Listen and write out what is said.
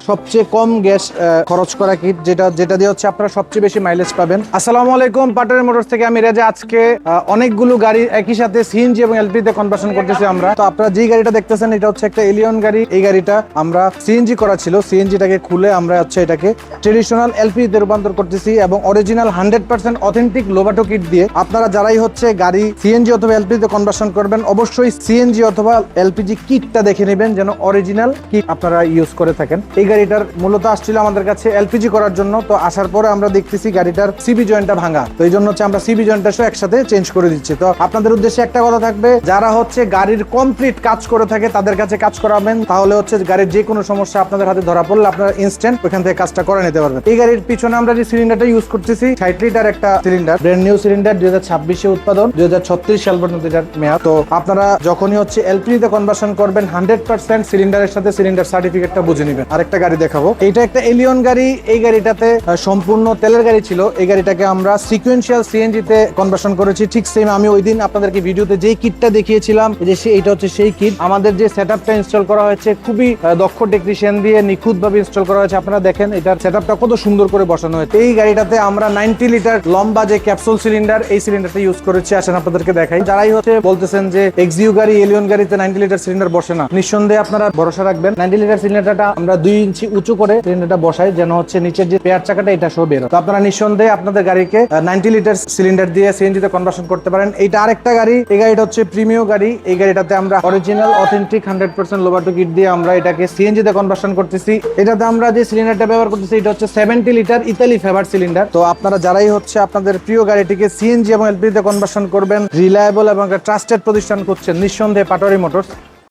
সবচেয়ে কম গ্যাস খরচ করা কিট, যেটা দিয়ে হচ্ছে আপনারা সবচেয়ে বেশি মাইলেজ পাবেন। আসসালামু আলাইকুম, পাটারি মোটরস থেকে আমি রেজা। আজকে অনেকগুলো গাড়ি একই সাথে সিএনজি এবং এলপিজি তে কনভার্সন করতেছি আমরা। তো আপনারা যে গাড়িটা দেখতেছেন এটা হচ্ছে একটা এলিয়ন গাড়ি। এই গাড়িটা আমরা সিএনজি করা ছিল, সিএনজিটাকে খুলে আমরা হচ্ছে এটাকে ট্রেডিশনাল এলপিজি তে রূপান্তর করতেছি এবং অরিজিনাল 100% অথেন্টিক লোবাটো কিট দিয়ে। আপনারা যারাই হচ্ছে গাড়ি সিএনজি অথবা এলপিজি তে কনভার্সন করবেন অবশ্যই সিএনজি অথবা এলপিজি কিটটা দেখে নেবেন যেন অরিজিনাল কিট আপনারা ইউজ করে থাকেন। এই গাড়িটার মূলত আসছিল আমাদের কাছে এলপিজি করার জন্য, তো আসার পরে আমরা দেখতেছি গাড়িটার সিবি জয়েন্টটা ভাঙা, তো এই জন্য হচ্ছে আমরা সিবি জয়েন্টটা সহ একসাথে চেঞ্জ করে দিচ্ছি। তো আপনাদের উদ্দেশ্যে একটা কথা থাকবে, যারা হচ্ছে গাড়ির কমপ্লিট কাজ করে থাকে তাদের কাছে কাজ করাবেন, তাহলে হচ্ছে গাড়ির যে কোনো সমস্যা আপনাদের হাতে ধরা পড়লে আপনারা ইনস্ট্যান্ট ওখান থেকে কাজটা করে নিতে পারবেন। এই গাড়ির পিছনে আমরা যে সিলিন্ডারটা ইউজ করতেছি 60 লিটার একটা সিলিন্ডার, ব্র্যান্ড নিউ সিলিন্ডার, 2026 এ উৎপাদন, 2036 সাল পর্যন্ত এটার মেয়াদ। তো আপনারা যখনই হচ্ছে এলপিজি তে কনভার্সন করবেন 100% সিলিন্ডারের সাথে সিলিন্ডার সার্টিফিকেটটা বুঝে নেবেন। আরেকটা গাড়ি দেখাবো, এটা একটা এলিয়ন গাড়ি। এই গাড়িটাতে সম্পূর্ণ তেলের গাড়ি ছিল, এই গাড়িটাকে আমরা সিকোয়েন্সিয়াল সিএনজি তে কনভার্সন করেছি। ঠিক সেম আমি ওই দিন আপনাদেরকে ভিডিওতে যেই কিটটা দেখিয়েছিলাম যে এইটা হচ্ছে সেই কিট। আমাদের যে সেটআপটা ইনস্টল করা হয়েছে খুবই দক্ষ টেকনিশিয়ান দিয়ে নিখুঁতভাবে ইনস্টল করা হয়েছে। আপনারা দেখেন এটার সেটআপটা কত সুন্দর করে বসানো হয়েছে। এই গাড়িটাতে আমরা 90 লিটার লম্বা যে ক্যাপসুল সিলিন্ডার, এই সিলিন্ডারটা ইউজ করেছি। আসেন আপনাদেরকে দেখাই। যারাই হচ্ছে বলতেছেন যে এক্সইউ গাড়ি, এলিয়ন গাড়িতে 90 লিটার সিলিন্ডার বসে না, নিঃসন্দেহে আপনারা ভরসা রাখবেন। 90 লিটার সিলিন্ডারটা আমরা 2 ইঞ্চি উঁচু করে সিলিন্ডারটা বসাই যেন হচ্ছে নিচের যে পেয়ার চাকাটা এটা সহ বের হয়। তো আপনারা নিঃসন্দেহে আপনাদের গাড়িকে 90 লিটার সিলিন্ডার দিয়ে সিএনজি তে কনভার্সন করতে পারেন। এইটা আরেকটা গাড়ি, এই গাড়িটা হচ্ছে প্রিমিয়াম গাড়ি। এই গাড়িটাতে আমরা অরিজিনাল অথেন্টিক 100% লোবাটো কিট দিয়ে আমরা এটাকে সিএনজি তে কনভার্সন করতেছি। এটাতে আমরা যে সিলিন্ডারটা ব্যবহার করতেছি এটা হচ্ছে 70 লিটার ইতালি ফেভার সিলিন্ডার। তো আপনারা যারাই হচ্ছে আপনাদের প্রিয় গাড়িটিকে সিএনজি এবং এলপিজি তে কনভার্সন করবেন, রিলায়েবল এবং ট্রাস্টেড প্রতিষ্ঠান করছেন, নিঃসন্দেহে পাটোয়ারি মোটরস।